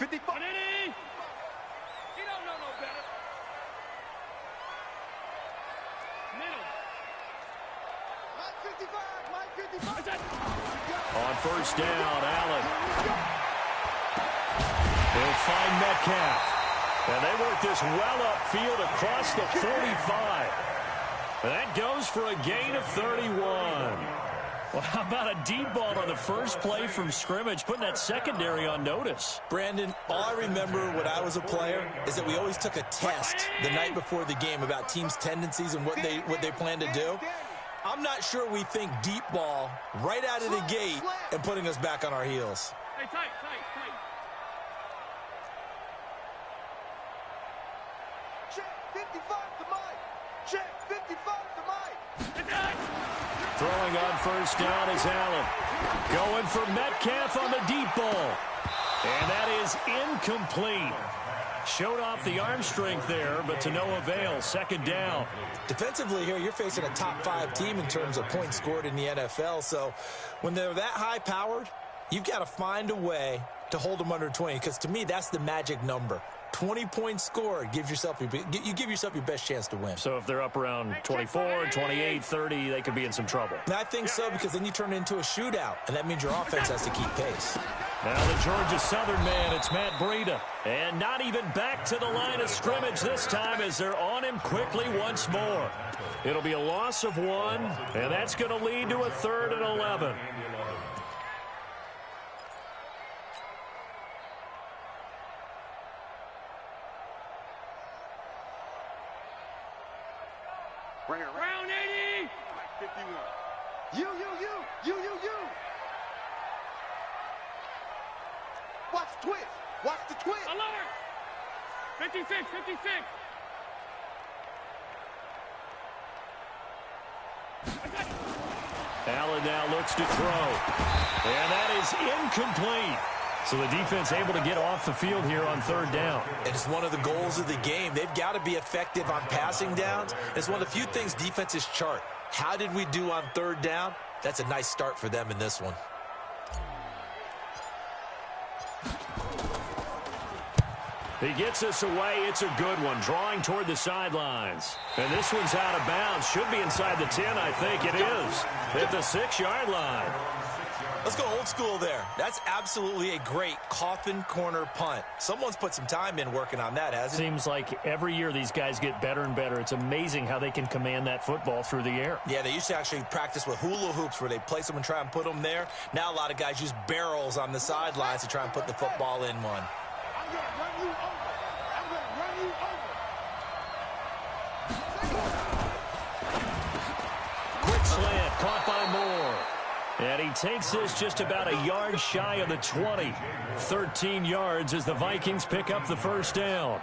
55. You don't know no better. Middle. Mike 55. On first down, Allen. He'll find Metcalf. And they work this well upfield across the 45. And that goes for a gain of 31. Well, how about a deep ball on the first play from scrimmage, putting that secondary on notice? Brandon, all I remember when I was a player is that we always took a test the night before the game about teams' tendencies and what they plan to do. I'm not sure we think deep ball right out of the gate and putting us back on our heels. Hey, tight. Check 55 to Mike. Check 55 to Mike. Throwing on first down is Allen. Going for Metcalf on the deep ball. And that is incomplete. Showed off the arm strength there, but to no avail. Second down. Defensively here, you're facing a top 5 team in terms of points scored in the NFL. So when they're that high-powered, you've got to find a way to hold them under 20, because to me, that's the magic number. 20 points scored, you give yourself your best chance to win. So if they're up around 24, 28, 30, they could be in some trouble. And I think so, because then you turn it into a shootout, and that means your offense has to keep pace. Now the Georgia Southern man, it's Matt Breida. And not even back to the line of scrimmage this time as they're on him quickly once more. It'll be a loss of 1, and that's going to lead to a 3rd and 11. Round 80. Mike 51. You. Watch the twist. Watch the twist. Alert. 56. Allen now looks to throw. And that is incomplete. So the defense able to get off the field here on 3rd down. And it's one of the goals of the game. They've got to be effective on passing downs. It's one of the few things defenses chart. How did we do on 3rd down? That's a nice start for them in this one. He gets us away. It's a good one. Drawing toward the sidelines. And this one's out of bounds. Should be inside the 10, I think. It is. At the 6-yard line. Let's go old school there. That's absolutely a great coffin corner punt. Someone's put some time in working on that, hasn't it? Seems like every year these guys get better and better. It's amazing how they can command that football through the air. Yeah, they used to actually practice with hula hoops where they place them and try and put them there. Now a lot of guys use barrels on the sidelines to try and put the football in one. I'm going to run you over. I'm going to run you over. Quick slant, caught by Moore. And he takes this just about a yard shy of the 20. 13 yards as the Vikings pick up the first down.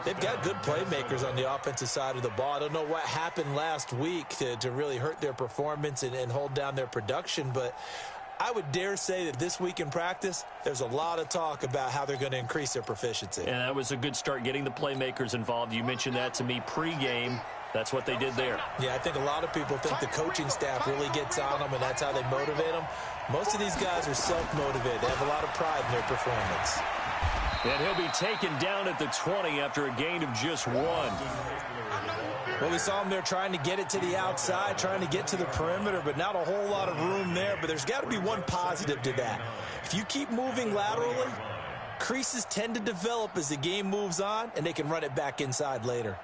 They've got good playmakers on the offensive side of the ball. I don't know what happened last week to really hurt their performance and hold down their production, but I would dare say that this week in practice, there's a lot of talk about how they're going to increase their proficiency. And that was a good start getting the playmakers involved. You mentioned that to me pregame. That's what they did there. Yeah, I think a lot of people think the coaching staff really gets on them, and that's how they motivate them. Most of these guys are self-motivated. They have a lot of pride in their performance. And he'll be taken down at the 20 after a gain of just 1. Well, we saw him there trying to get it to the outside, trying to get to the perimeter, but not a whole lot of room there. But there's got to be one positive to that. If you keep moving laterally, creases tend to develop as the game moves on, and they can run it back inside later.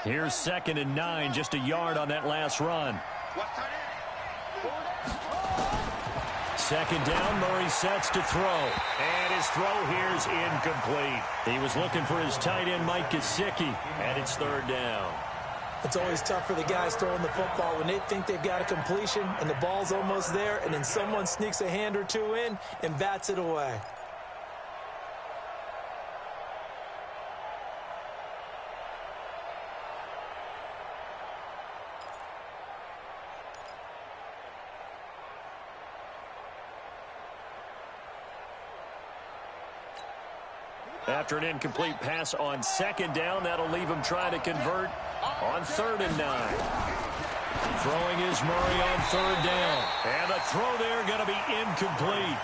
Here's 2nd and 9, just a yard on that last run. 2nd down, Murray sets to throw. And his throw here's incomplete. He was looking for his tight end, Mike Gesicki, and it's 3rd down. It's always tough for the guys throwing the football when they think they've got a completion and the ball's almost there, and then someone sneaks a hand or two in and bats it away. After an incomplete pass on 2nd down, that'll leave him trying to convert on 3rd and 9. Throwing is Murray on 3rd down. And the throw there going to be incomplete.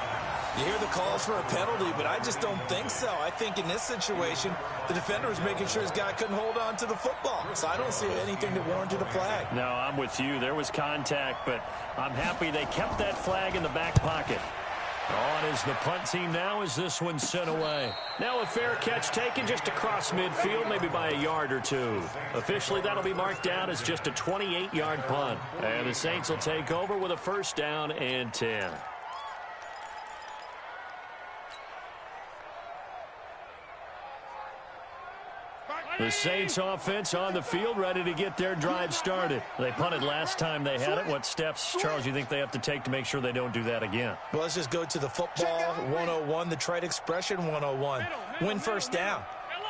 You hear the calls for a penalty, but I just don't think so. I think in this situation, the defender was making sure his guy couldn't hold on to the football. So I don't see anything that warranted a flag. No, I'm with you. There was contact, but I'm happy they kept that flag in the back pocket. On is the punt team now as this one's sent away. Now a fair catch taken just across midfield, maybe by a yard or two. Officially, that'll be marked down as just a 28-yard punt. And the Saints will take over with a 1st down and 10. The Saints offense on the field, ready to get their drive started. They punted last time they had it. What steps, Charles, you think they have to take to make sure they don't do that again? Well, let's just go to the football 101, the trite expression 101. Win 1st down.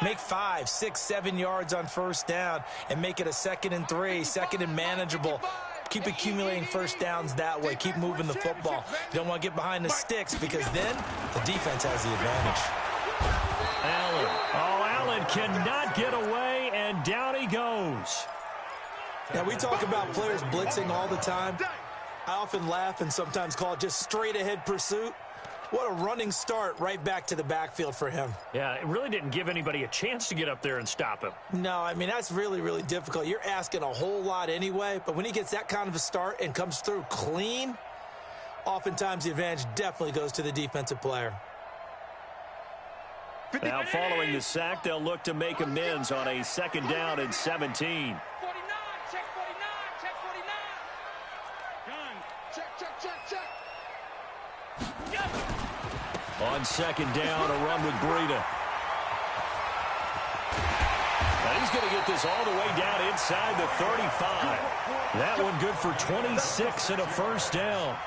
Make 5, 6, 7 yards on 1st down and make it a 2nd and 3, 2nd and manageable. Keep accumulating 1st downs that way. Keep moving the football. You don't want to get behind the sticks because then the defense has the advantage. Allen. Oh, Allen cannot get away, and down he goes. Now, we talk about players blitzing all the time. I often laugh and sometimes call it just straight-ahead pursuit. What a running start right back to the backfield for him. Yeah, it really didn't give anybody a chance to get up there and stop him. No, I mean, that's really, really difficult. You're asking a whole lot anyway, but when he gets that kind of a start and comes through clean, oftentimes the advantage definitely goes to the defensive player. Now, following the sack, they'll look to make amends on a 2nd down and 17. 49, check 49, check 49. Gun. Check. Yes. On 2nd down, a run with Breida. And he's going to get this all the way down inside the 35. That one good for 26 and a 1st down.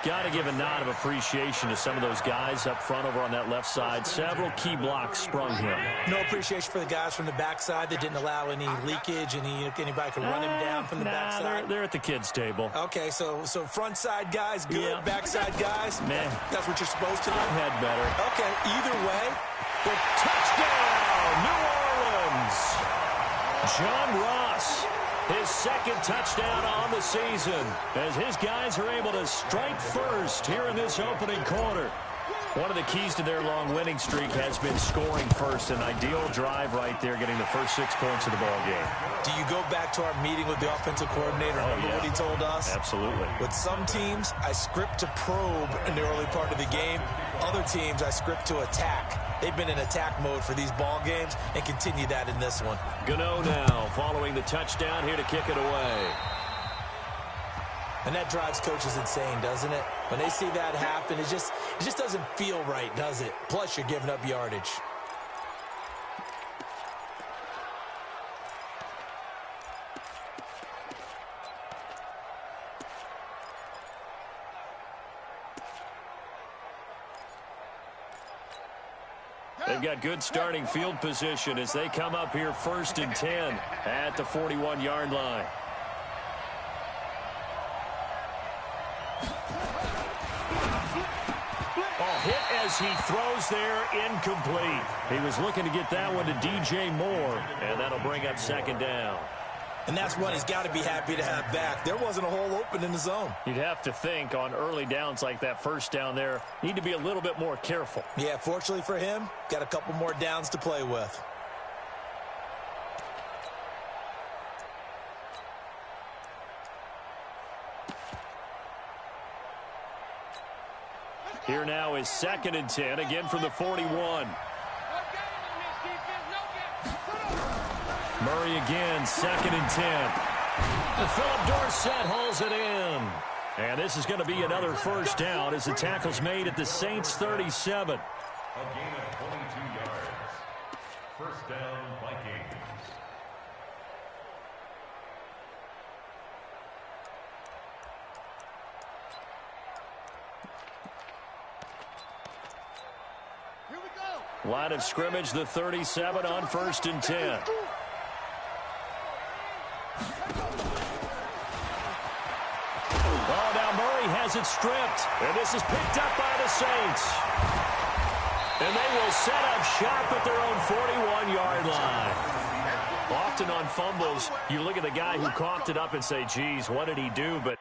Got to give a nod of appreciation to some of those guys up front over on that left side. Several key blocks sprung him. No appreciation for the guys from the backside that didn't allow any leakage, anybody could run him down from the backside. They're at the kids' table. Okay, so front side guys, good. Yeah. Backside guys, man, that's what you're supposed to do. I've had better. Okay, either way. The touchdown, New Orleans. John Ross. His 2nd touchdown on the season as his guys are able to strike first here in this opening quarter. One of the keys to their long winning streak has been scoring first. An ideal drive right there, getting the first 6 points of the ball game. Do you go back to our meeting with the offensive coordinator? Remember what he told us? Absolutely. With some teams, I script to probe in the early part of the game. Other teams, I script to attack. They've been in attack mode for these ball games and continue that in this one. Gano now following the touchdown here to kick it away. And that drives coaches insane, doesn't it? When they see that happen, it just doesn't feel right, does it? Plus, you're giving up yardage. They've got good starting field position as they come up here 1st and 10 at the 41-yard line. Hit as he throws there, incomplete. He was looking to get that one to DJ Moore, and that'll bring up 2nd down. And that's one he's got to be happy to have back. There wasn't a hole open in the zone. You'd have to think on early downs like that 1st down there, need to be a little bit more careful. Yeah, fortunately for him, got a couple more downs to play with. Here now is 2nd and 10, again from the 41. Murray again, 2nd and 10. And Philip Dorsett hauls it in. And this is going to be another 1st down as the tackle's made at the Saints' 37. A gain of 22 yards. 1st down, Vikings. Line of scrimmage, the 37 on 1st and 10. Oh, now Murray has it stripped. And this is picked up by the Saints. And they will set up shop at their own 41-yard line. Often on fumbles, you look at the guy who coughed it up and say, geez, what did he do? But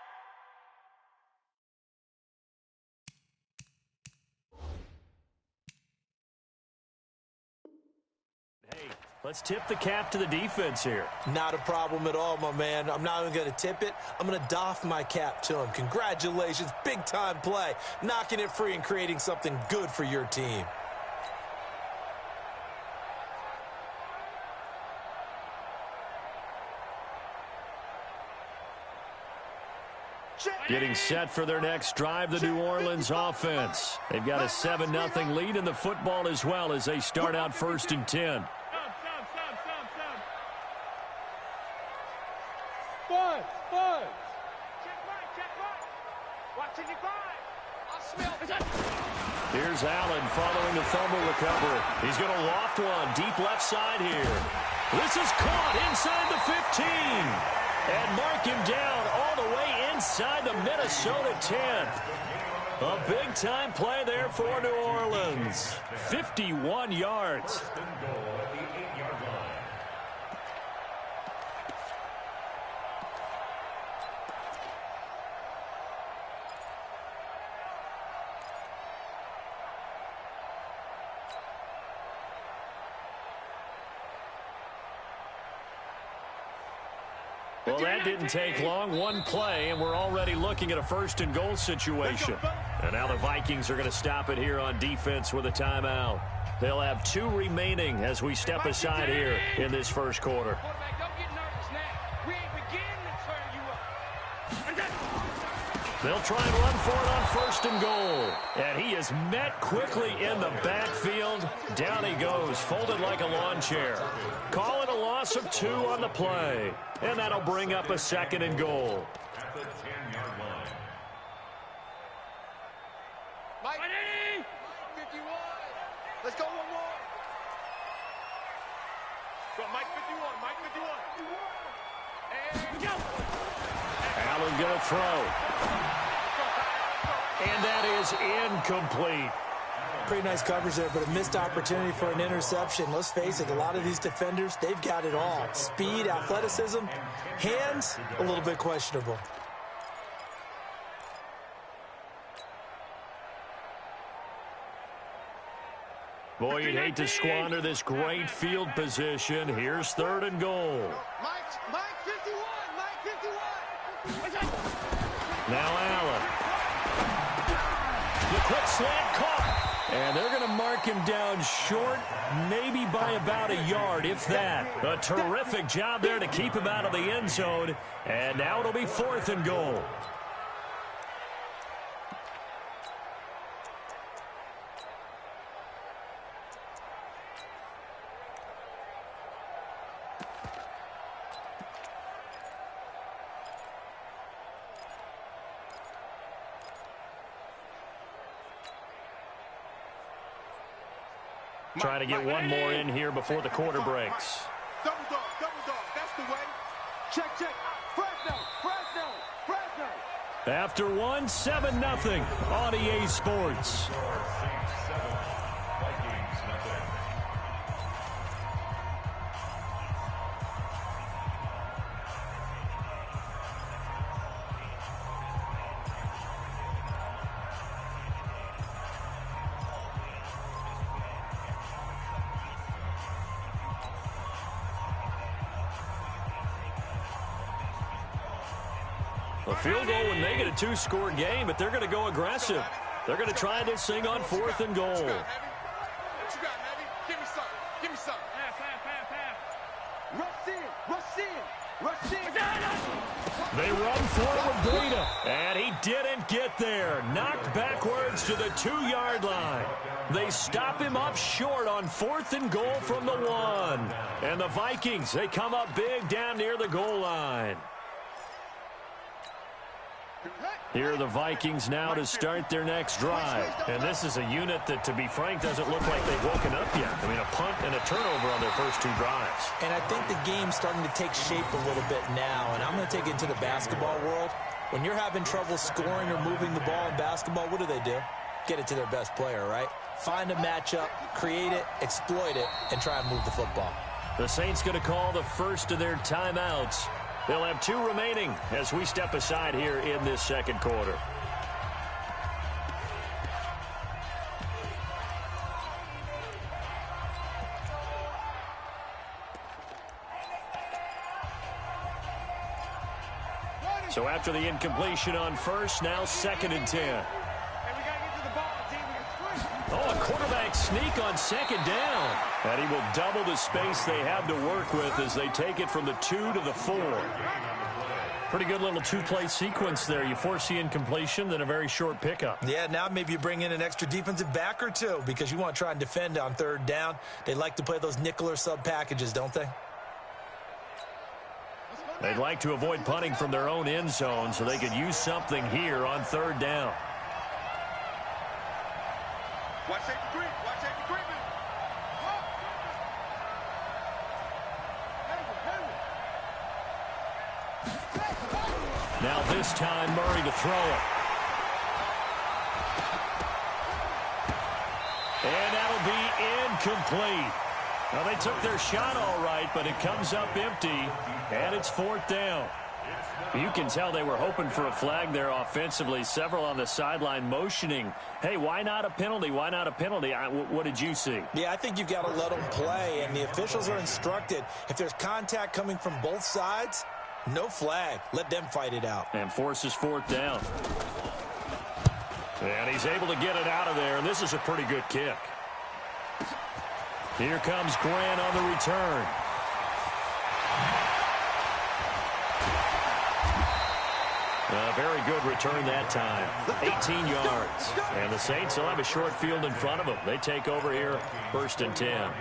Let's tip the cap to the defense here. Not a problem at all, my man. I'm not even going to tip it. I'm going to doff my cap to him. Congratulations. Big-time play. Knocking it free and creating something good for your team. Getting set for their next drive, the New Orleans offense. They've got a 7-0 lead in the football as well as they start out 1st and 10. Bud. Check right. Watching your five. I smell. Here's Allen following the fumble recovery. He's going to loft one deep left side here. This is caught inside the 15. And mark him down all the way inside the Minnesota 10. A big-time play there for New Orleans. 51 yards. Well, that didn't take long. One play, and we're already looking at a 1st and goal situation. And now the Vikings are going to stop it here on defense with a timeout. They'll have 2 remaining as we step aside here in this 1st quarter. They'll try and run for it on 1st and goal. And he is met quickly in the backfield. Down he goes, folded like a lawn chair. Call it a loss of 2 on the play. And that'll bring up a 2nd and goal. At the 10-yard line. Mike, 51. Let's go one more. Go, Mike 51. And go. Allen going to throw. And that is incomplete. Pretty nice coverage there, but a missed opportunity for an interception. Let's face it, a lot of these defenders, they've got it all. Speed, athleticism, hands, a little bit questionable. Boy, you'd hate to squander this great field position. Here's 3rd and goal. Mike 51. Mike 51. Now Allen. The quick slant caught. And they're going to mark him down short, maybe by about a yard, if that. A terrific job there to keep him out of the end zone. And now it'll be 4th and goal. Try to get one more in here before the quarter breaks. Double dog. That's the way. Check. Fresno. After 1, 7-0 on EA Sports. A field goal would make it a 2-score game, but they're going to go aggressive. They're going to try this thing on 4th and goal. What you got, Heavy? Give me some. Rush in. They run for it with Breida, and he didn't get there. Knocked backwards to the 2-yard line. They stop him up short on 4th and goal from the 1. And the Vikings, they come up big down near the goal line. Here are the Vikings now to start their next drive. And this is a unit that, to be frank, doesn't look like they've woken up yet. I mean, a punt and a turnover on their first 2 drives. And I think the game's starting to take shape a little bit now. And I'm going to take it to the basketball world. When you're having trouble scoring or moving the ball in basketball, what do? Get it to their best player, right? Find a matchup, create it, exploit it, and try and move the football. The Saints going to call the first of their timeouts. They'll have 2 remaining as we step aside here in this 2nd quarter. So after the incompletion on first, now 2nd and 10. Hey, we got to get to the ball, team. We got 3. Oh, a quarterback sneak on 2nd down. And he will double the space they have to work with as they take it from the 2 to the 4. Pretty good little two-play sequence there. You force the incompletion, then a very short pickup. Yeah, now maybe you bring in an extra defensive back or two because you want to try and defend on 3rd down. They like to play those nickel or sub packages, don't they? They'd like to avoid punting from their own end zone so they could use something here on 3rd down. Watch safety creep. Watch safety creeping. Now this time, Murray to throw it. And that'll be incomplete. Well, they took their shot all right, but it comes up empty, and it's 4th down. You can tell they were hoping for a flag there offensively. Several on the sideline motioning, hey, why not a penalty? Why not a penalty? What did you see? Yeah, I think you've got to let them play, and the officials are instructed. If there's contact coming from both sides, no flag. Let them fight it out. And forces 4th down. And he's able to get it out of there, and this is a pretty good kick. Here comes Grant on the return. A very good return that time. 18 yards. And the Saints will have a short field in front of them. They take over here, 1st and 10.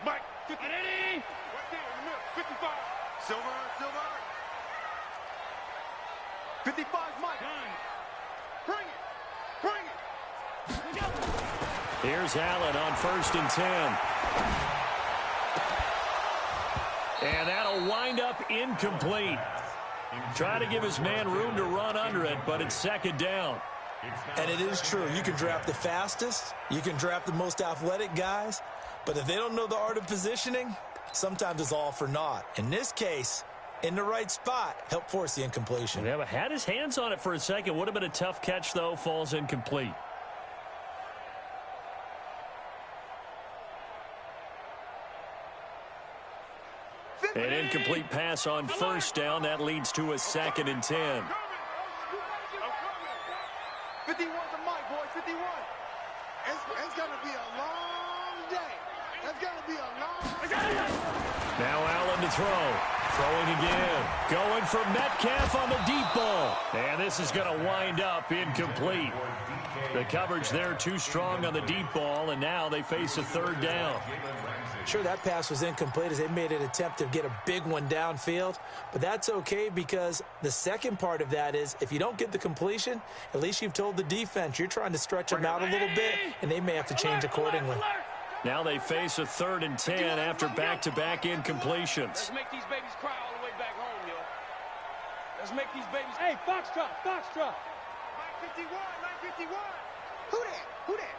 Mike, 50. Right there in the middle. 55. Silver. 55 Mike. Bring it. Here's Allen on 1st and 10. And that'll wind up incomplete. Try to give his man room to run under it, but it's 2nd down. And it is true. You can draft the fastest. You can draft the most athletic guys. But if they don't know the art of positioning, sometimes it's all for naught. In this case, in the right spot, help force the incompletion. Yeah, but had his hands on it for a second. Would have been a tough catch, though. Falls incomplete. An incomplete pass on 1st down. That leads to a 2nd and 10. 51 to Mike, boy. 51. It's going to be a long day. It's going to be a long day. Now Allen to throw. Throwing again. Going for Metcalf on the deep ball. And this is going to wind up incomplete. The coverage there too strong on the deep ball, and now they face a 3rd down. Sure, that pass was incomplete as they made an attempt to get a big one downfield, but that's okay because the second part of that is if you don't get the completion, at least you've told the defense you're trying to stretch them out a little bit, and they may have to change accordingly. Now they face a 3rd and 10 after back-to-back incompletions. Let's make these babies cry all the way back home, yo. Let's make these babies. Hey, Foxtrot. Mike 51. Who that?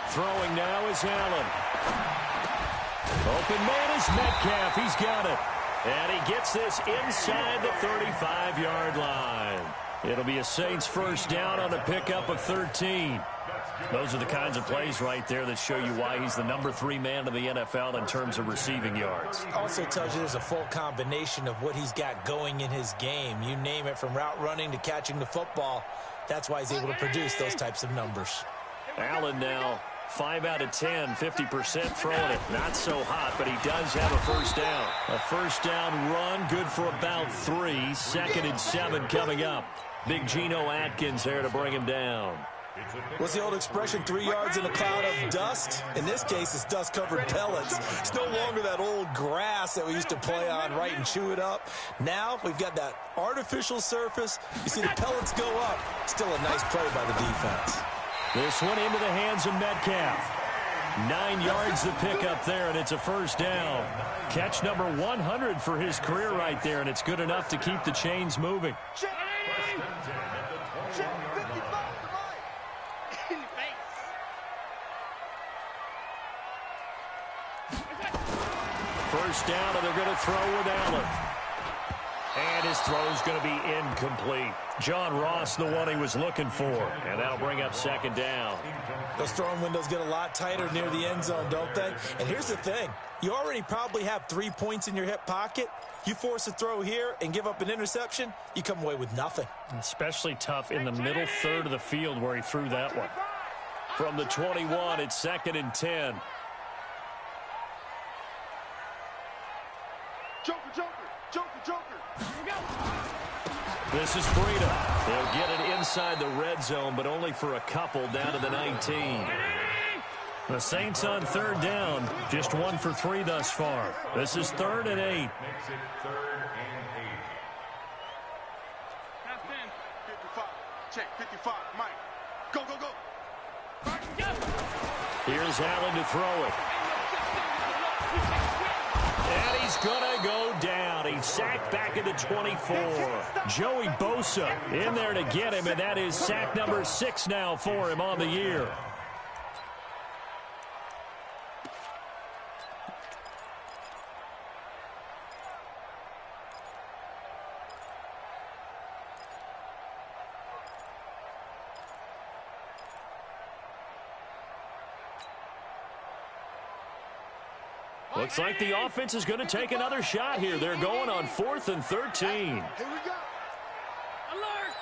Throwing now is Allen. Open man is Metcalf. He's got it. And he gets this inside the 35-yard line. It'll be a Saints 1st down on a pickup of 13. Those are the kinds of plays right there that show you why he's the number 3 man in the NFL in terms of receiving yards. Also tells you there's a full combination of what he's got going in his game. You name it, from route running to catching the football. That's why he's able to produce those types of numbers. Allen now 5 out of 10, 50% throwing it. Not so hot, but he does have a 1st down. A 1st down run, good for about 3. 2nd and 7 coming up. Big Geno Atkins there to bring him down. What's the old expression, 3 yards in a cloud of dust? In this case, it's dust-covered pellets. It's no longer that old grass that we used to play on, right, and chew it up. Now we've got that artificial surface. You see the pellets go up. Still a nice play by the defense. This one into the hands of Metcalf. 9 yards to pick up there, and it's a 1st down. Catch number 100 for his career right there, and it's good enough to keep the chains moving. Check 55 to Mike. In the face. 1st down, and they're going to throw with Allen. And his throw's going to be incomplete. John Ross, the one he was looking for. And that'll bring up second down. Those throwing windows get a lot tighter near the end zone, don't they? And here's the thing. You already probably have 3 points in your hip pocket. You force a throw here and give up an interception, you come away with nothing. Especially tough in the middle third of the field where he threw that one. From the 21, it's 2nd and 10. Joker, Joker, Joker, Joker. Here we go. This is Breida. They'll get it inside the red zone, but only for a couple down to the 19. The Saints on 3rd down, just 1 for 3 thus far. This is 3rd and 8. Makes it 3rd and 8. Half 10. 55. Check, 55. Mike. Go, go, go. Here's Allen to throw it. And he's going to go down. He's sacked back at the 24. Joey Bosa in there to get him, and that is sack number 6 now for him on the year. Looks like the offense is going to take another shot here. They're going on 4th and 13. Here we go. Alert!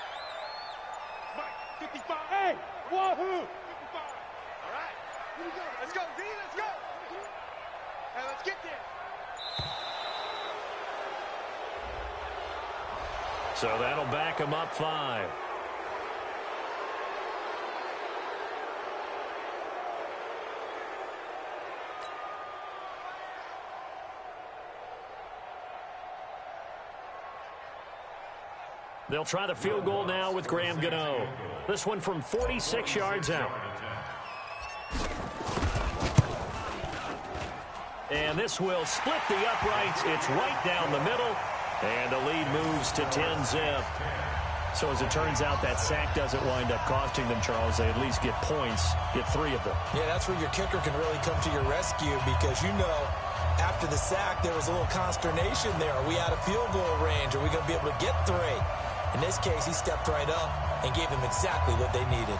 Mike, 55. Hey, wahoo. 55. All right. Here we go. Let's go, Z. Let's go. Hey, let's get there. So that'll back him up 5. They'll try the field goal now with Graham Gano. This one from 46 yards out. And this will split the uprights. It's right down the middle. And the lead moves to 10-zip. So as it turns out, that sack doesn't wind up costing them, Charles. They at least get points, get 3 of them. Yeah, that's where your kicker can really come to your rescue because, you know, after the sack, there was a little consternation there. Are we out of field goal range? Are we going to be able to get 3? In this case, he stepped right up and gave them exactly what they needed.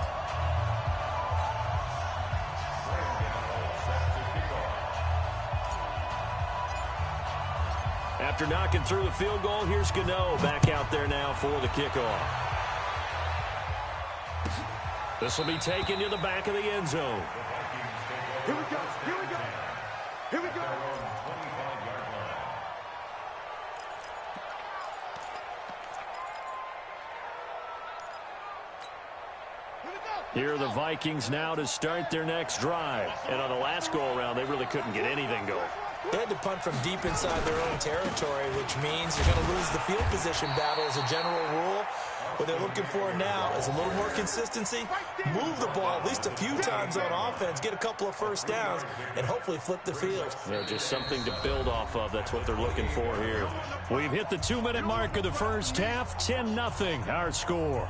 After knocking through the field goal, here's Gano back out there now for the kickoff. This will be taken to the back of the end zone. Here we go. Here we go. Here we go. Here are the Vikings now to start their next drive. And on the last go-around, they really couldn't get anything going. They had to punt from deep inside their own territory, which means you're going to lose the field position battle as a general rule. What they're looking for now is a little more consistency, move the ball at least a few times on offense, get a couple of first downs, and hopefully flip the field. They're just something to build off of. That's what they're looking for here. We've hit the 2-minute mark of the first half. 10-0 our score.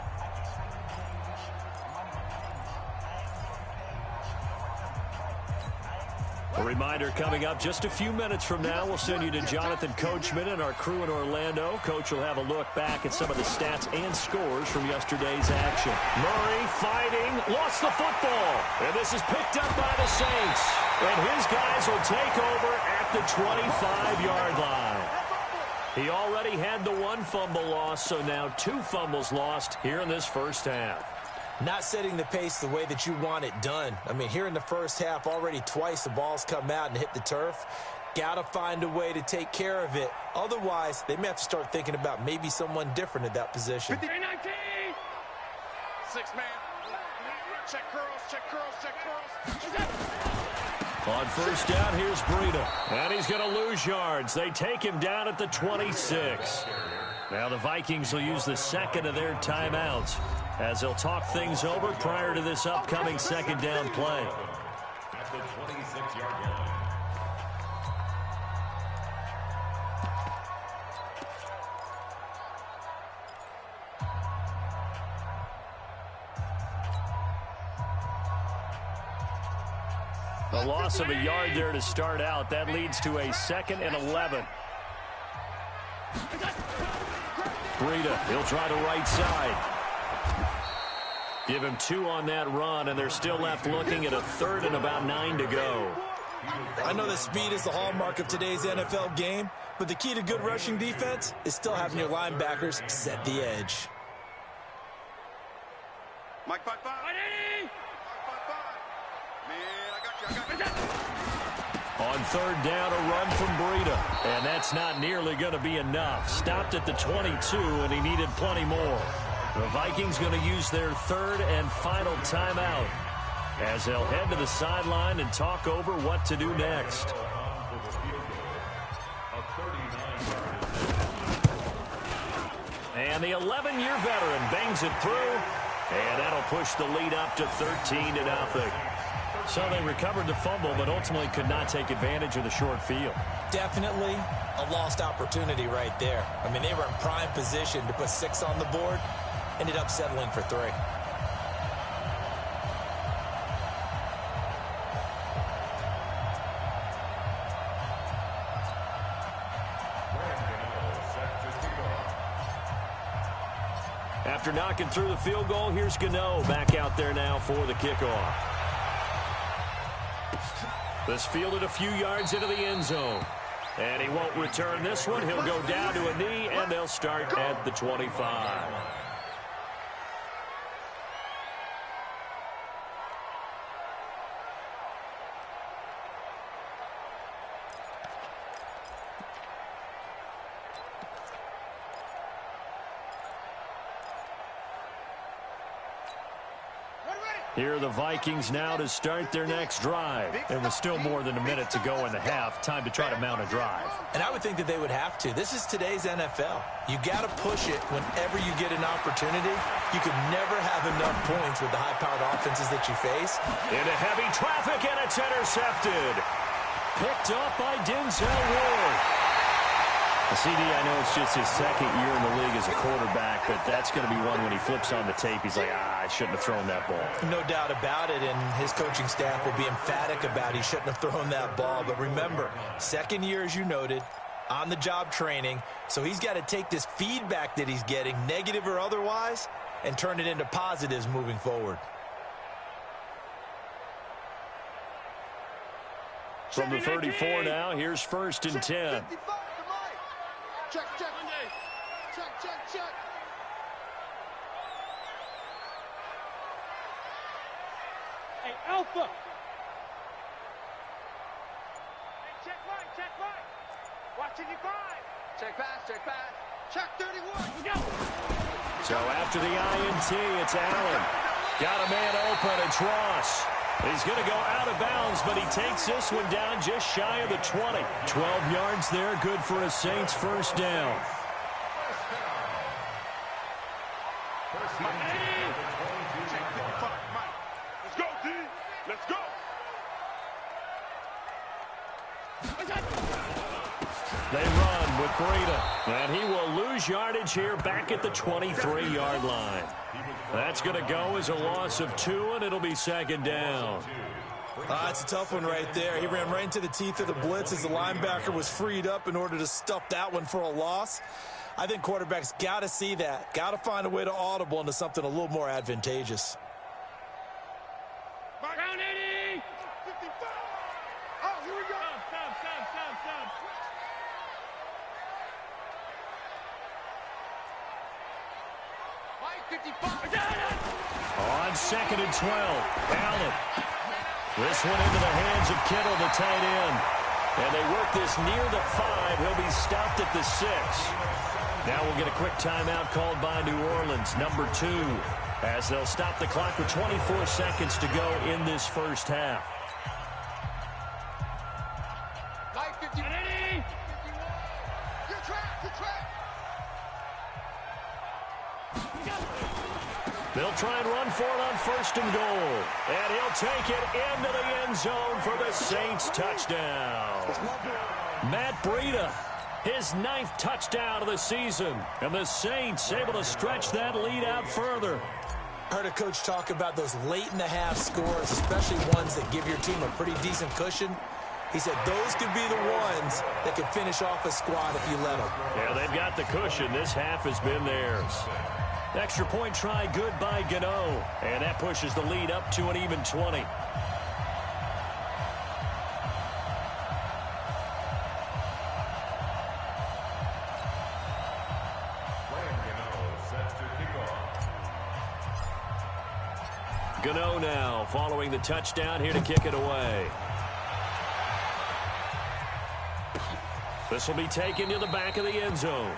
A reminder coming up just a few minutes from now, we'll send you to Jonathan Coachman and our crew in Orlando. Coach will have a look back at some of the stats and scores from yesterday's action. Murray fighting, lost the football, and this is picked up by the Saints. And his guys will take over at the 25-yard line. He already had the 1 fumble loss, so now 2 fumbles lost here in this first half. Not setting the pace the way that you want it done. I mean, here in the first half, already twice the ball's come out and hit the turf. Got to find a way to take care of it. Otherwise, they may have to start thinking about maybe someone different at that position. 19! 6-man. Check curls, check curls, check curls. On first down, here's Breida. And he's going to lose yards. They take him down at the 26. Now the Vikings will use the second of their timeouts as they'll talk things over prior to this upcoming second down play. At the 26-yard line. A loss of a yard there to start out. That leads to a 2nd and 11. Breida. He'll try the right side. Give him 2 on that run, and they're still left looking at a third and about 9 to go. I know that speed is the hallmark of today's NFL game, but the key to good rushing defense is still having your linebackers set the edge. Mike 5-5. Mike 5-5. Man, I got you. On third down, a run from Breida. And that's not nearly going to be enough. Stopped at the 22, and he needed plenty more. The Vikings going to use their third and final timeout as they'll head to the sideline and talk over what to do next. And the 11-year veteran bangs it through, and that'll push the lead up to 13-0. So they recovered the fumble, but ultimately could not take advantage of the short field. Definitely a lost opportunity right there. I mean, they were in prime position to put 6 on the board, ended up settling for 3. After knocking through the field goal, here's Gano back out there now for the kickoff. This fielded a few yards into the end zone. And he won't return this one. He'll go down to a knee, and they'll start at the 25. Here are the Vikings now to start their next drive. And with still more than a minute to go in the half, time to try to mount a drive. And I would think that they would have to. This is today's NFL. You got to push it whenever you get an opportunity. You could never have enough points with the high-powered offenses that you face. Into heavy traffic, and it's intercepted. Picked up by Denzel Ward. CD, I know it's just his second year in the league as a quarterback, but that's going to be one when he flips on the tape, he's like, I shouldn't have thrown that ball. No doubt about it, and his coaching staff will be emphatic about he shouldn't have thrown that ball. But remember, second year, as you noted, on-the-job training, so he's got to take this feedback that he's getting, negative or otherwise, and turn it into positives moving forward. From the 34 now, here's 1st and 10. Check, check. Check. Hey, Alpha. Hey, check right. Watching you 5. Check pass. Check 31. We go. So after the INT, it's Allen. Got a man open, it's Ross. He's going to go out of bounds, but he takes this one down just shy of the 20. 12 yards there, good for a Saints first down. Let's go, D. Let's go. They run with Breida, and he will lose yardage here back at the 23-yard line. That's going to go as a loss of 2, and it'll be 2nd down. That's a tough one right there. He ran right into the teeth of the blitz as the linebacker was freed up in order to stuff that one for a loss. I think quarterbacks got to see that. Got to find a way to audible into something a little more advantageous. Down 80. 55. Oh, here we go. Stop. 55. On 2nd and 12, Allen. This one into the hands of Kittle, the tight end. And they work this near the 5. He'll be stopped at the 6. Now we'll get a quick timeout called by New Orleans, number 2, as they'll stop the clock with 24 seconds to go in this first half. Light 50. 51. Good track. They'll try and run for it on 1st and goal. And he'll take it into the end zone for the Saints touchdown. Matt Breida, his 9th touchdown of the season. And the Saints able to stretch that lead out further. I heard a coach talk about those late-in-the-half scores, especially ones that give your team a pretty decent cushion. He said those could be the ones that could finish off a squad if you let them. Yeah, they've got the cushion. This half has been theirs. Extra point try good by Gano. And that pushes the lead up to an even 20. Gano now following the touchdown here to kick it away. This will be taken to the back of the end zone.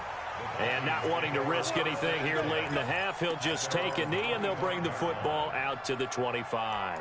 And not wanting to risk anything here late in the half, he'll just take a knee and they'll bring the football out to the 25.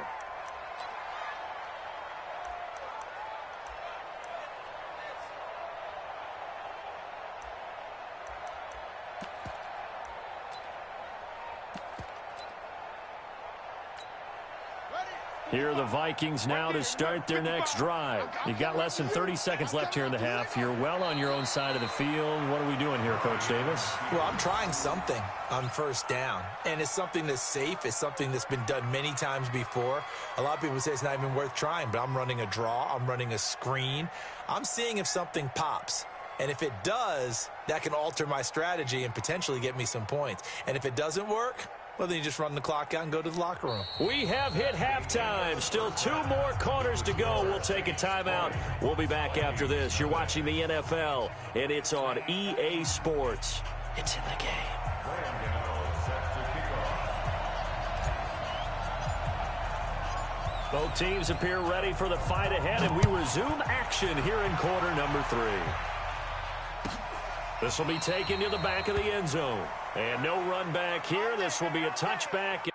Here are the Vikings now to start their next drive. You've got less than 30 seconds left here in the half. You're well on your own side of the field. What are we doing here, Coach Davis? Well, I'm trying something on first down, and it's something that's safe. It's something that's been done many times before. A lot of people say it's not even worth trying, but I'm running a draw. I'm running a screen. I'm seeing if something pops. And if it does, that can alter my strategy and potentially get me some points. And if it doesn't work, well, then you just run the clock out and go to the locker room. We have hit halftime. Still 2 more quarters to go. We'll take a timeout. We'll be back after this. You're watching the NFL, and it's on EA Sports. It's in the game. Both teams appear ready for the fight ahead, and we resume action here in quarter number 3. This will be taken to the back of the end zone. And no run back here. This will be a touchback.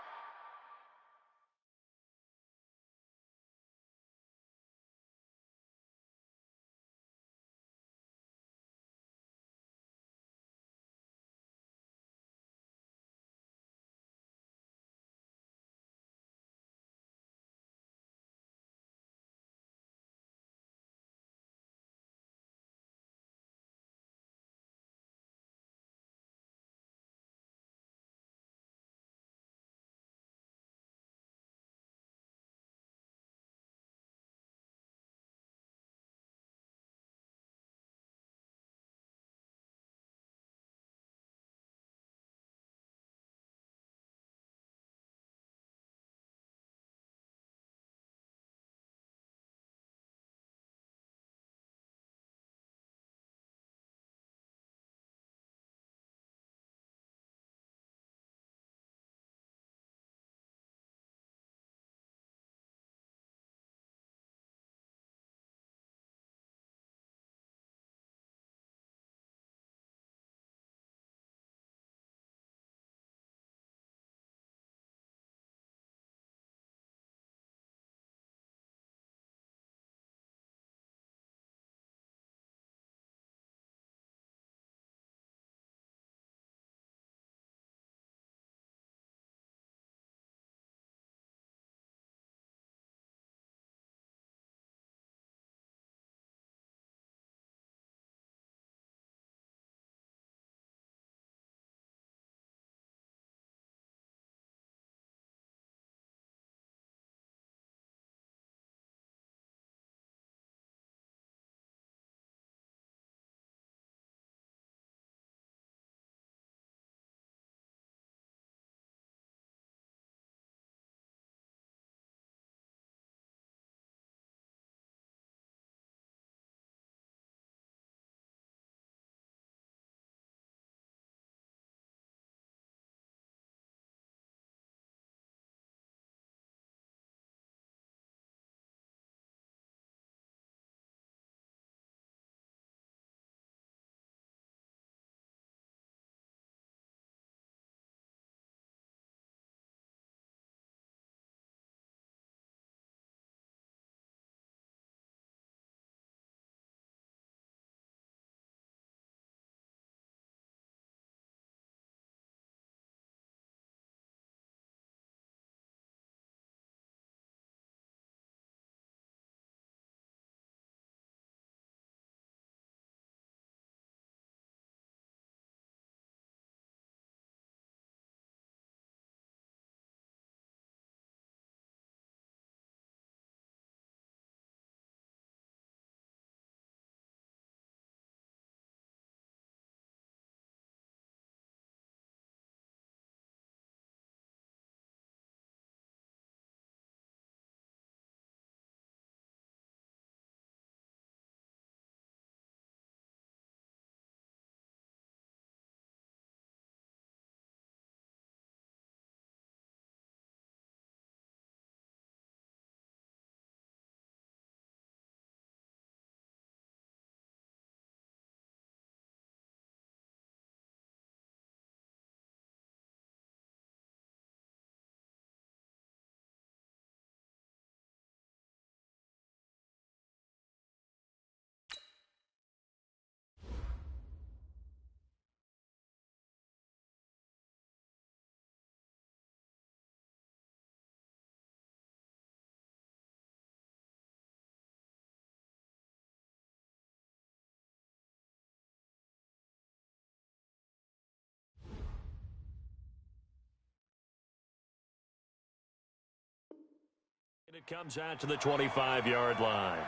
It comes out to the 25-yard line.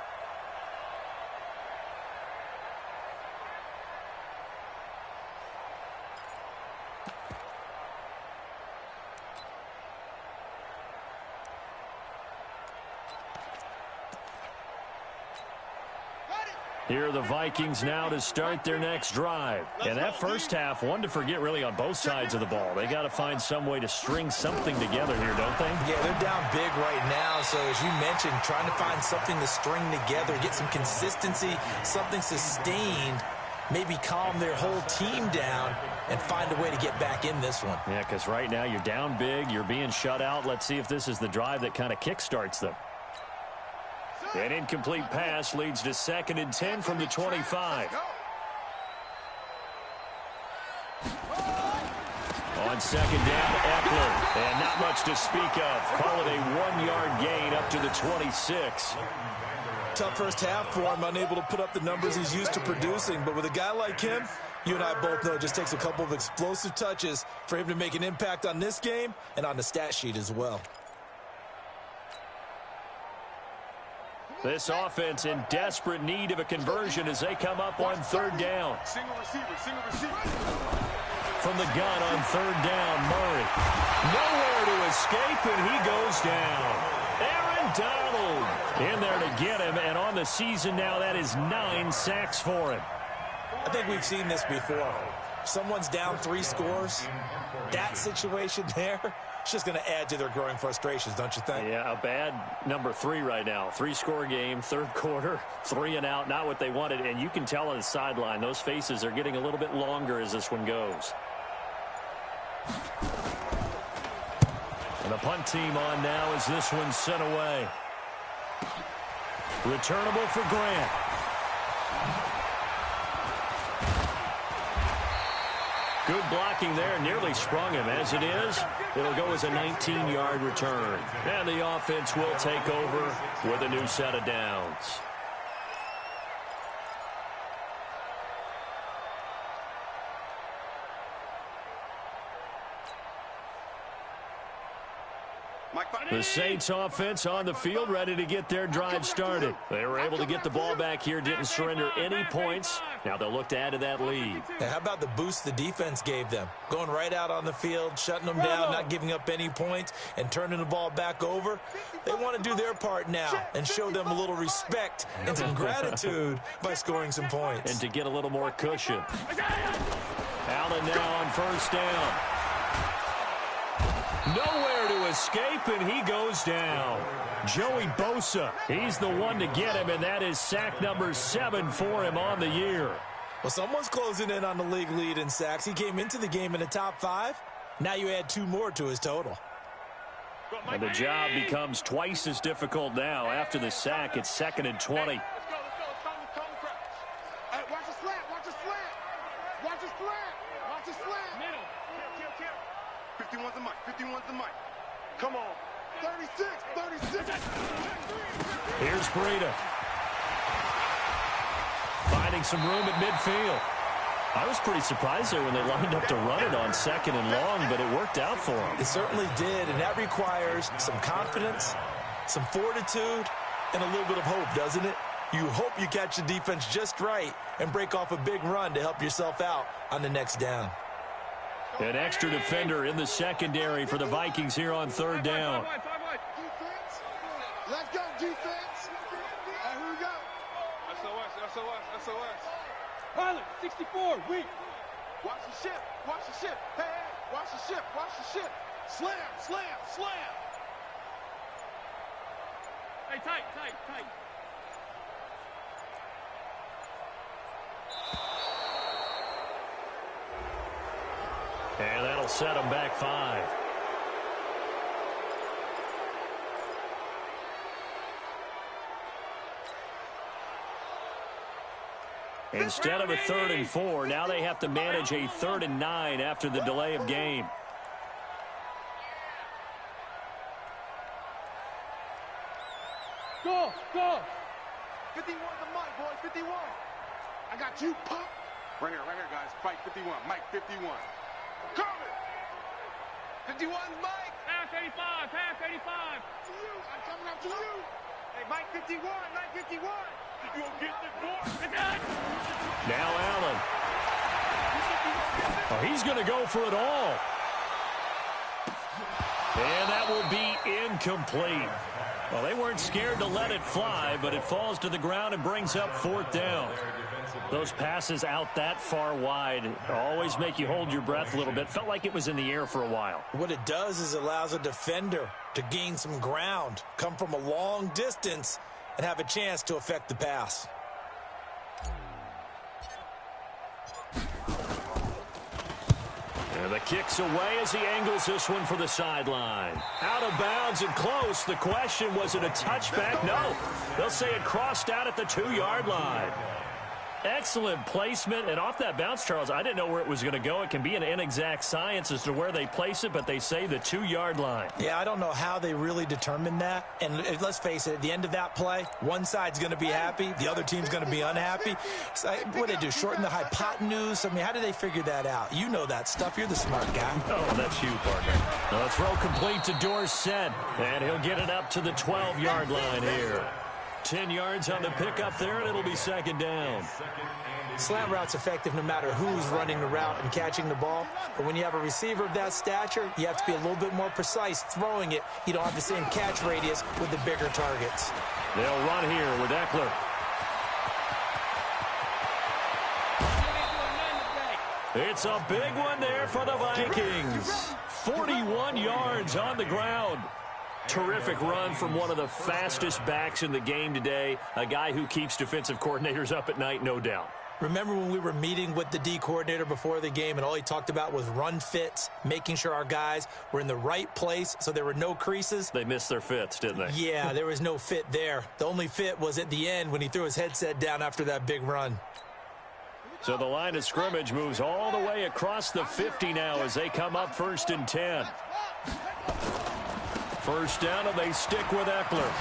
Here are the Vikings now to start their next drive. And that first half, one to forget really on both sides of the ball. They got to find some way to string something together here, don't they? Yeah, they're down big right now. So as you mentioned, trying to find something to string together, get some consistency, something sustained, maybe calm their whole team down and find a way to get back in this one. Yeah, because right now you're down big, you're being shut out. Let's see if this is the drive that kind of kickstarts them. An incomplete pass leads to 2nd and 10 from the 25. On 2nd down, Eckler. And not much to speak of. Call it a 1-yard gain up to the 26. Tough first half for him, unable to put up the numbers he's used to producing. But with a guy like him, you and I both know it just takes a couple of explosive touches for him to make an impact on this game and on the stat sheet as well. This offense in desperate need of a conversion as they come up on 3rd down. Single receiver. From the gun on 3rd down, Murray. Nowhere to escape, and he goes down. Aaron Donald in there to get him, and on the season now, that is 9 sacks for him. I think we've seen this before. Someone's down 3 scores. That situation there, it's just going to add to their growing frustrations, don't you think? Yeah, a bad number 3 right now. 3-score game, 3rd quarter, 3 and out, not what they wanted. And you can tell on the sideline, those faces are getting a little bit longer as this one goes. And the punt team on now as this one's sent away. Returnable for Grant. Good blocking there, nearly sprung him. As it is, it'll go as a 19-yard return. And the offense will take over with a new set of downs. The Saints offense on the field, ready to get their drive started. They were able to get the ball back here, didn't surrender any points. Now they'll look to add to that lead. Now, how about the boost the defense gave them? Going right out on the field, shutting them down, not giving up any points, and turning the ball back over. They want to do their part now and show them a little respect and some gratitude by scoring some points. And to get a little more cushion. Allen now on 1st down. Nowhere to escape, and he goes down. Joey Bosa, he's the one to get him, and that is sack number 7 for him on the year. Well, someone's closing in on the league lead in sacks. He came into the game in the top 5. Now you add 2 more to his total. And the job becomes twice as difficult now. After the sack, it's 2nd and 20. Let's go. Hey, watch the slant. Watch the slant. Middle. Kill. 51's the mic. Come on. 36. Here's Breida. Finding some room at midfield. I was pretty surprised there when they lined up to run it on 2nd and long, but it worked out for them. It certainly did, and that requires some confidence, some fortitude, and a little bit of hope, doesn't it? You hope you catch the defense just right and break off a big run to help yourself out on the next down. An extra defender in the secondary for the Vikings here on 3rd down. Defense. Let's go, defense. Here we go. SOS. Pilot, 64, weak. Watch the ship. Hey, watch the ship. Slam. Hey, tight. And that'll set them back 5. Instead of a 3rd and 4, now they have to manage a 3rd and 9 after the delay of game. Go. 51's the mic, boy. 51. I got you, pop. Right here, guys. Fight 51. Mike 51. Coming. 51's Mike. 85, pass 85. To you. I'm coming up to you. Hey, Mike 51, Mike 51. You gonna get this boy? Now Allen. Oh, he's going to go for it all. And that will be incomplete. Well, they weren't scared to let it fly, but it falls to the ground and brings up 4th down. Those passes out that far wide always make you hold your breath a little bit. Felt like it was in the air for a while. What it does is it allows a defender to gain some ground, come from a long distance, and have a chance to affect the pass. And the kick's away as he angles this one for the sideline. Out of bounds and close. The question, was it a touchback? No. They'll say it crossed out at the 2-yard line. Excellent placement, and off that bounce, Charles, I didn't know where it was going to go. It can be an inexact science as to where they place it, but they say the 2-yard line. Yeah, I don't know how they really determined that. And let's face it, at the end of that play, one side's going to be happy, the other team's going to be unhappy. So what do they do, shorten the hypotenuse? I mean, how do they figure that out? You know that stuff. You're the smart guy. Oh, that's you, partner. The throw complete to Dorsett, and he'll get it up to the 12-yard line here. 10 yards on the pickup there, and it'll be 2nd down. Slant route's effective no matter who's running the route and catching the ball. But when you have a receiver of that stature, you have to be a little bit more precise throwing it. You don't have the same catch radius with the bigger targets. They'll run here with Eckler. It's a big one there for the Vikings. 41 yards on the ground. Terrific run from one of the fastest backs in the game today. A guy who keeps defensive coordinators up at night, no doubt. Remember when we were meeting with the D coordinator before the game and all he talked about was run fits, making sure our guys were in the right place so there were no creases? They missed their fits, didn't they? Yeah, there was no fit there. The only fit was at the end when he threw his headset down after that big run. So the line of scrimmage moves all the way across the 50 now as they come up 1st and 10. 1st down, and they stick with Eckler.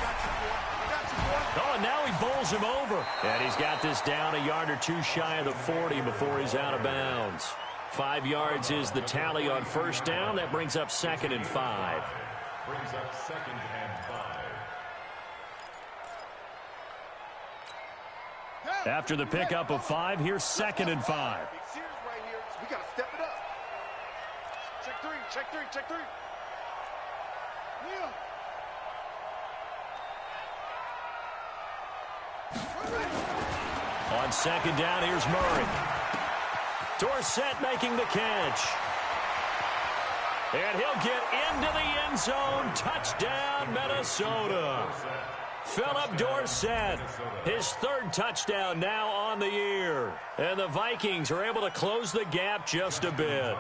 Oh, and now he bowls him over. And he's got this down a yard or two shy of the 40 before he's out of bounds. 5 yards is the tally on 1st down. That brings up 2nd and 5. Brings up 2nd and 5. After the pickup of 5, here's 2nd and 5. We got to step it up. Check 3, check 3, check 3. Yeah. On 2nd down, here's Murray. Dorsett making the catch. And he'll get into the end zone. Touchdown, Minnesota. Philip Dorsett, his 3rd touchdown now on the year. And the Vikings are able to close the gap just a bit.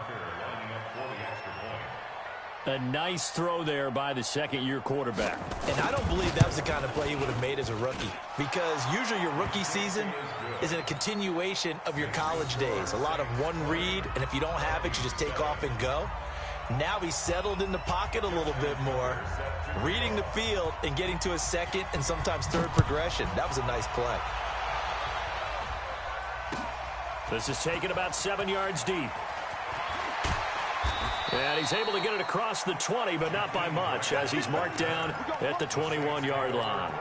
A nice throw there by the 2nd-year quarterback. And I don't believe that was the kind of play he would have made as a rookie, because usually your rookie season is a continuation of your college days. A lot of one read, and if you don't have it, you just take off and go. Now he's settled in the pocket a little bit more, reading the field and getting to his 2nd and sometimes 3rd progression. That was a nice play. This is taken about 7 yards deep. And he's able to get it across the 20, but not by much, as he's marked down at the 21-yard line.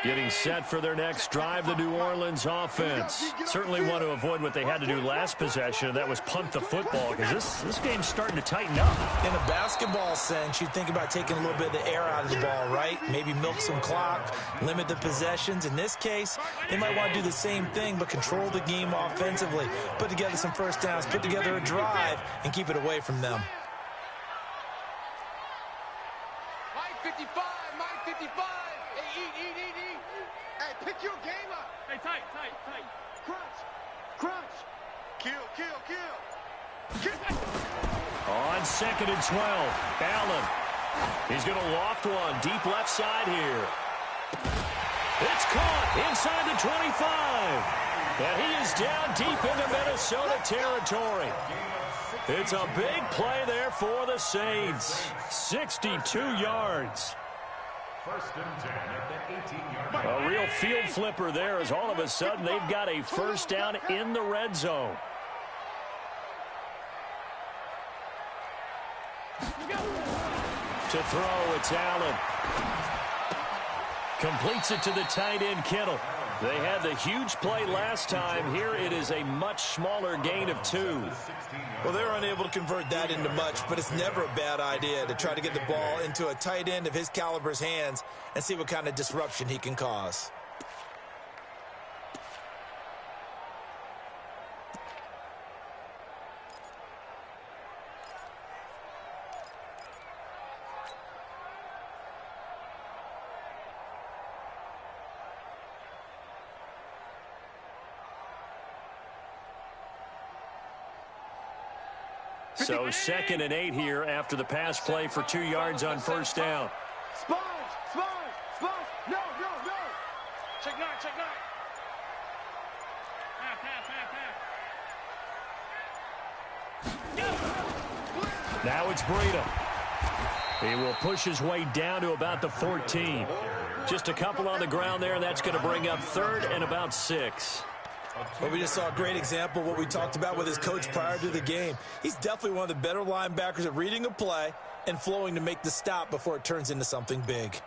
Getting set for their next drive, the New Orleans offense. Certainly want to avoid what they had to do last possession, and that was punt the football, because this game's starting to tighten up. In a basketball sense, you think about taking a little bit of the air out of the ball, right? Maybe milk some clock, limit the possessions. In this case, they might want to do the same thing, but control the game offensively. Put together some 1st downs, put together a drive, and keep it away from them. Mike 55, Mike 55. Hey, eat. Hey, pick your game up. Hey, tight. Crunch. Kill. On 2nd and 12, Allen. He's going to loft one deep left side here. It's caught inside the 25. And he is down deep into Minnesota territory. It's a big play there for the Saints. 62 yards. First and 10 at the 18-yard line. A real field flipper there as all of a sudden they've got a first down in the red zone. To throw, it's Allen. Completes it to the tight end, Kittle. They had the huge play last time. Here it is a much smaller gain of 2. Well, they're unable to convert that into much, but it's never a bad idea to try to get the ball into a tight end of his caliber's hands and see what kind of disruption he can cause. So 2nd and 8 here after the pass play for 2 yards on first down. Sponge! No! Check 9! Now it's Breida. He will push his way down to about the 14. Just a couple on the ground there, and that's going to bring up 3rd and about 6. Well, we just saw a great example of what we talked about with his coach prior to the game. He's definitely one of the better linebackers at reading a play and flowing to make the stop before it turns into something big.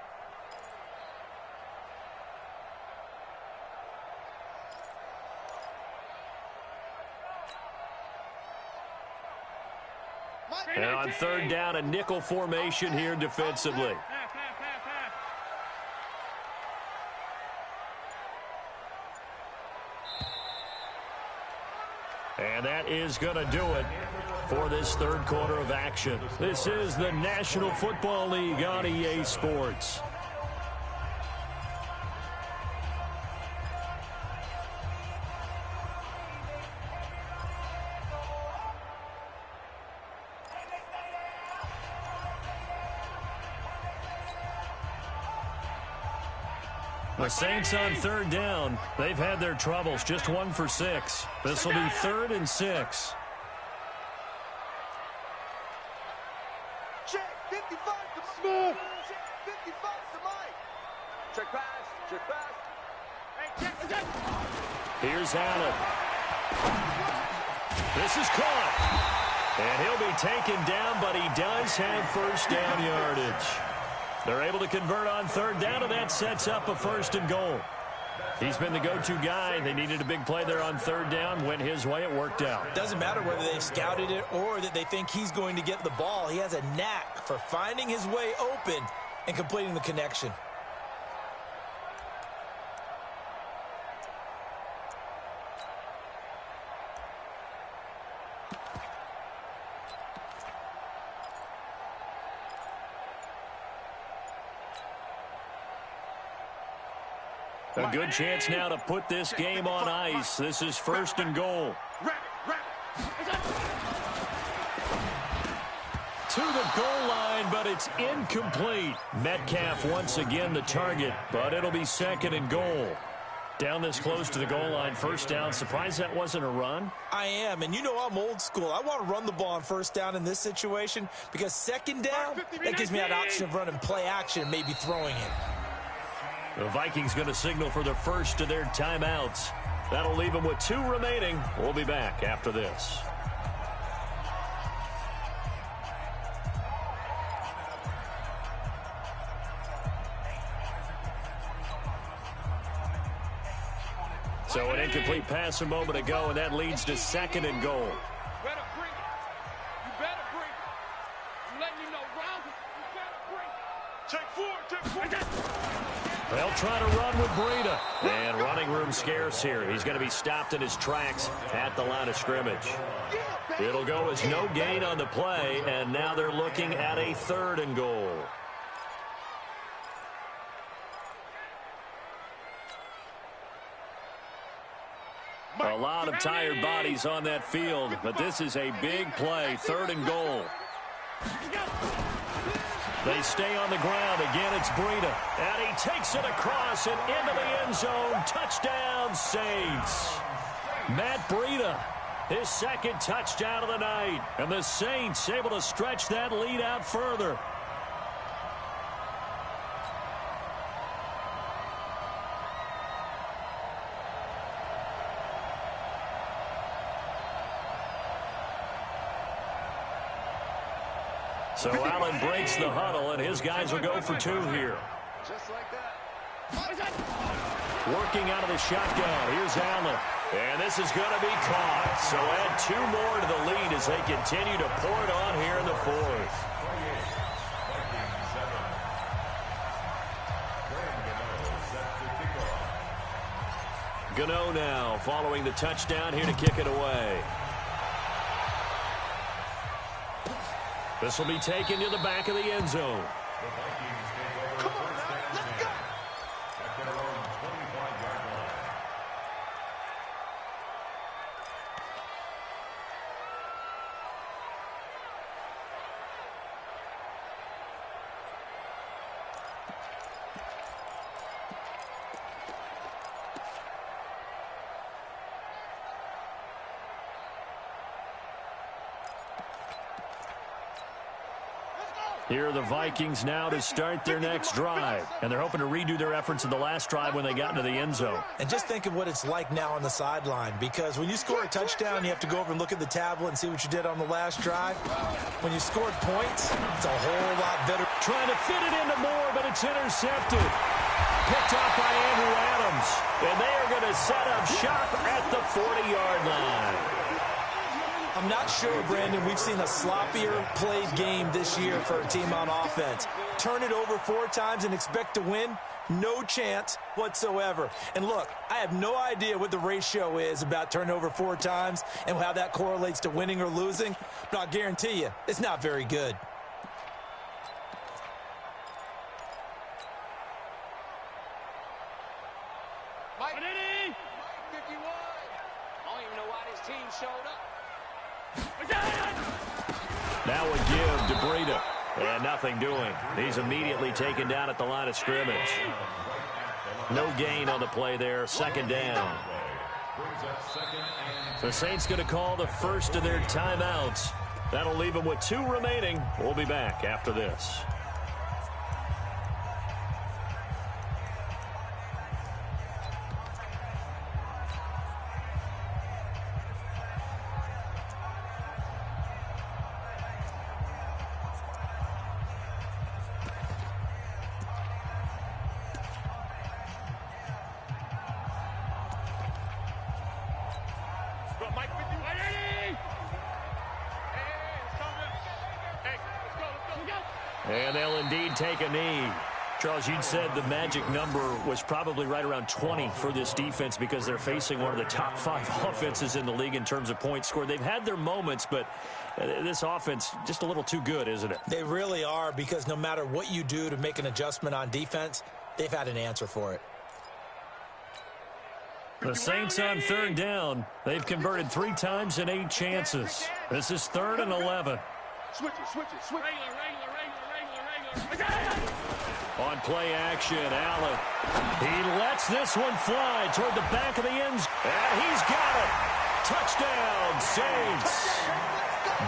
And on 3rd down, a nickel formation here defensively. And that is going to do it for this 3rd quarter of action. This is the National Football League on EA Sports. The Saints on 3rd down. They've had their troubles. Just 1 for 6. This will be 3rd and 6. Check 55 to Smith. Check 55 to Mike. Check pass. Hey, check. Here's Allen. This is caught. And he'll be taken down, but he does have first down yardage. They're able to convert on 3rd down, and that sets up a 1st and goal. He's been the go-to guy. They needed a big play there on 3rd down. Went his way. It worked out. Doesn't matter whether they've scouted it or that they think he's going to get the ball. He has a knack for finding his way open and completing the connection. A good chance now to put this game on ice. This is 1st and goal. To the goal line, but it's incomplete. Metcalf once again the target, but it'll be 2nd and goal. Down this close to the goal line, 1st down. Surprised that wasn't a run? I am, and you know I'm old school. I want to run the ball on 1st down in this situation because 2nd down, that gives me that option of running play action and maybe throwing it. The Vikings going to signal for the first of their timeouts. That'll leave them with 2 remaining. We'll be back after this. So an incomplete pass a moment ago, and that leads to 2nd and goal. Better bring it. You better bring it. I'm letting you know, Round. You better bring it. Take 4. They'll try to run with Breida. And running room scarce here. He's going to be stopped in his tracks at the line of scrimmage. It'll go as no gain on the play, and now they're looking at a 3rd and goal. A lot of tired bodies on that field, but this is a big play, 3rd and goal. They stay on the ground. Again, it's Breida. And he takes it across and into the end zone. Touchdown, Saints. Matt Breida, his 2nd touchdown of the night. And the Saints able to stretch that lead out further. So Allen breaks the huddle, and his guys will go for 2 here. Just like that. Working out of the shotgun. Here's Allen. And this is going to be caught. So add 2 more to the lead as they continue to pour it on here in the 4th. Gano now following the touchdown here to kick it away. This will be taken to the back of the end zone. Come on now, let's go. At their own 25-yard line. Here are the Vikings now to start their next drive. And they're hoping to redo their efforts in the last drive when they got into the end zone. And just think of what it's like now on the sideline, because when you score a touchdown, you have to go over and look at the tablet and see what you did on the last drive. When you scored points, it's a whole lot better. Trying to fit it into Moore, but it's intercepted. Picked off by Andrew Adams. And they are going to set up shop at the 40-yard line. I'm not sure, Brandon, we've seen a sloppier played game this year for a team on offense. Turn it over 4 times and expect to win? No chance whatsoever. And look, I have no idea what the ratio is about turning over 4 times and how that correlates to winning or losing, but I'll guarantee you, it's not very good. Mike 51. I don't even know why this team showed up. Now a give to Breida. And nothing doing. He's immediately taken down at the line of scrimmage. No gain on the play there. 2nd down. The Saints going to call the first of their timeouts. That'll leave them with 2 remaining. We'll be back after this. And they'll indeed take a knee. Charles, you'd said the magic number was probably right around 20 for this defense because they're facing one of the top 5 offenses in the league in terms of points scored. They've had their moments, but this offense just a little too good, isn't it? They really are, because no matter what you do to make an adjustment on defense, they've had an answer for it. The Saints on 3rd down. They've converted 3 times in 8 chances. This is 3rd and 11. Switch it. On play action, Allen. He lets this one fly toward the back of the end zone. And he's got it. Touchdown, Saints.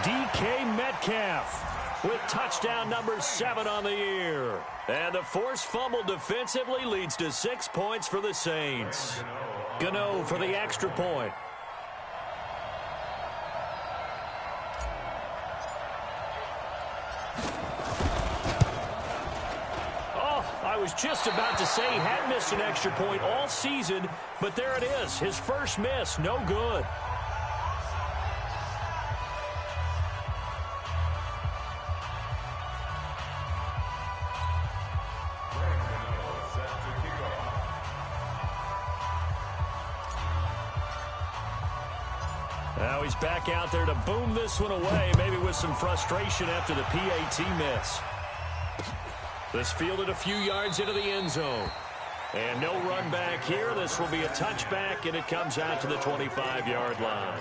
DK Metcalf with touchdown number 7 on the year. And the forced fumble defensively leads to 6 points for the Saints. Gano for the extra point. I was just about to say he had missed an extra point all season, but there it is. His first miss, no good. Now he's back out there to boom this one away, maybe with some frustration after the PAT miss. This fielded a few yards into the end zone. And no run back here. This will be a touchback, and it comes out to the 25-yard line.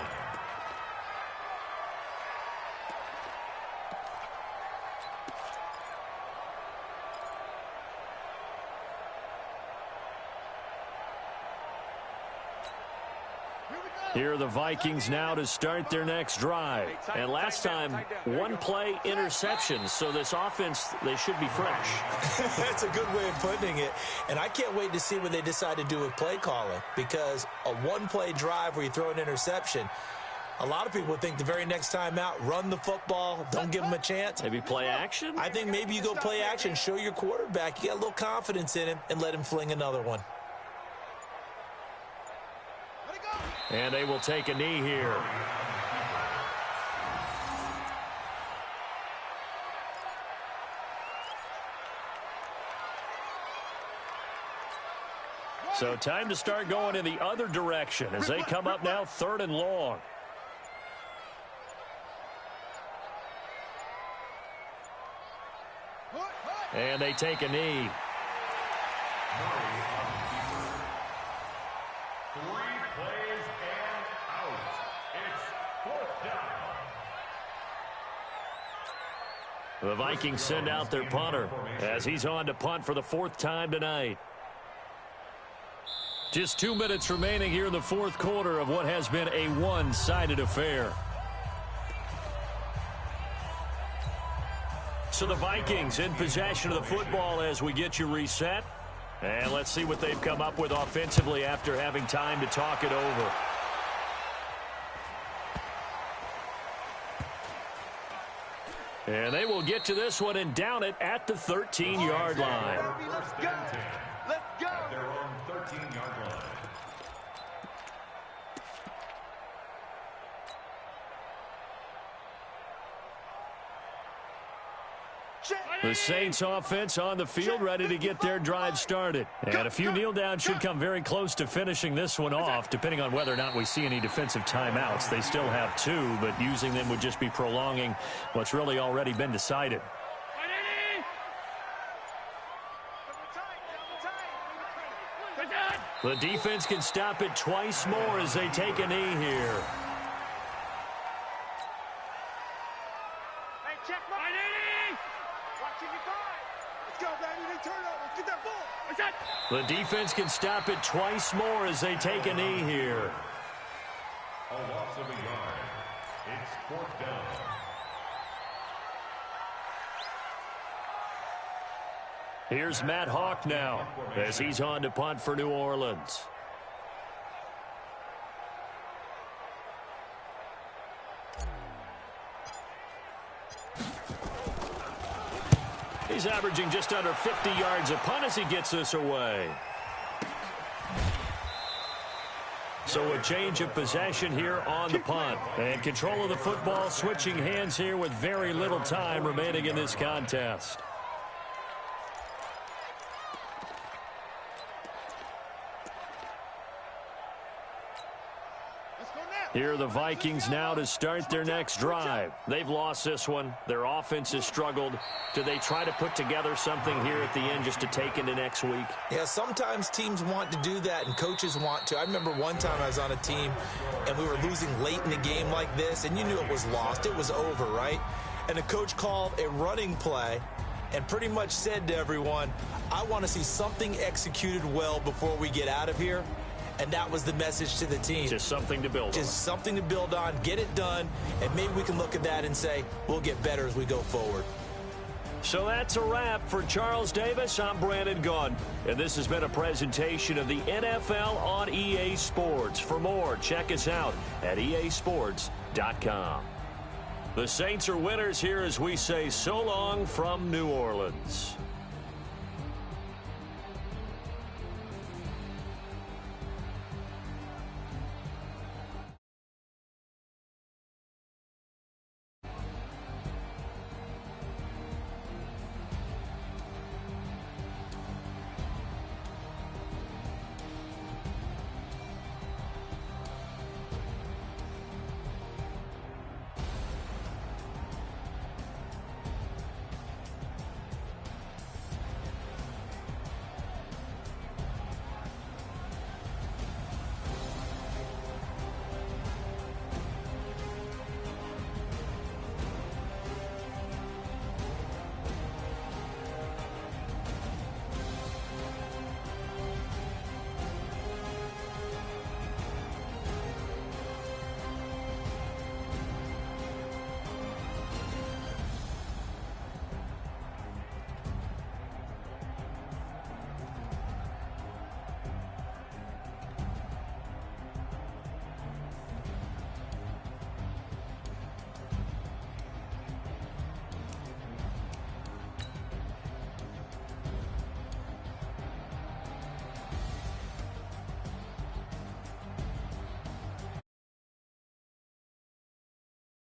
Here are the Vikings now to start their next drive. And last time, 1-play interception. So this offense, they should be fresh. That's a good way of putting it. And I can't wait to see what they decide to do with play calling. Because a 1-play drive where you throw an interception, A lot of people think the very next time out, run the football, don't give them a chance. Maybe play action? I think maybe you go play action, show your quarterback you got a little confidence in him, and let him fling another one. And they will take a knee here. So time to start going in the other direction as they come up now 3rd and long. And they take a knee. 3 plays and out. It's 4th down. The Vikings send out their punter as he's on to punt for the 4th time tonight. Just 2 minutes remaining here in the 4th quarter of what has been a one-sided affair. So the Vikings in possession of the football as we get you reset. And let's see what they've come up with offensively after having time to talk it over. And they will get to this one and down it at the 13-yard line. Let's go. Let's go. At their own 13-yard line. The Saints offense on the field ready to get their drive started. And a few kneel downs should come very close to finishing this one off, depending on whether or not we see any defensive timeouts. They still have 2, but using them would just be prolonging what's really already been decided. The defense can stop it twice more as they take a knee here. The defense can stop it twice more as they take a knee here. A loss of a yard. It's 4th down. Here's Matt Hawk now as he's on to punt for New Orleans. He's averaging just under 50 yards a punt as he gets this away. So a change of possession here on the punt. And control of the football switching hands here with very little time remaining in this contest. Here are the Vikings now to start their next drive. They've lost this one. Their offense has struggled. Do they try to put together something here at the end just to take into next week? Yeah, sometimes teams want to do that and coaches want to. I remember one time I was on a team and we were losing late in the game like this, and you knew it was lost. It was over, right? And the coach called a running play and pretty much said to everyone, I want to see something executed well before we get out of here. And that was the message to the team. Just something to build on. Just something to build on, get it done, and maybe we can look at that and say, we'll get better as we go forward. So that's a wrap for Charles Davis. I'm Brandon Gaudin, and this has been a presentation of the NFL on EA Sports. For more, check us out at easports.com. The Saints are winners here as we say so long from New Orleans.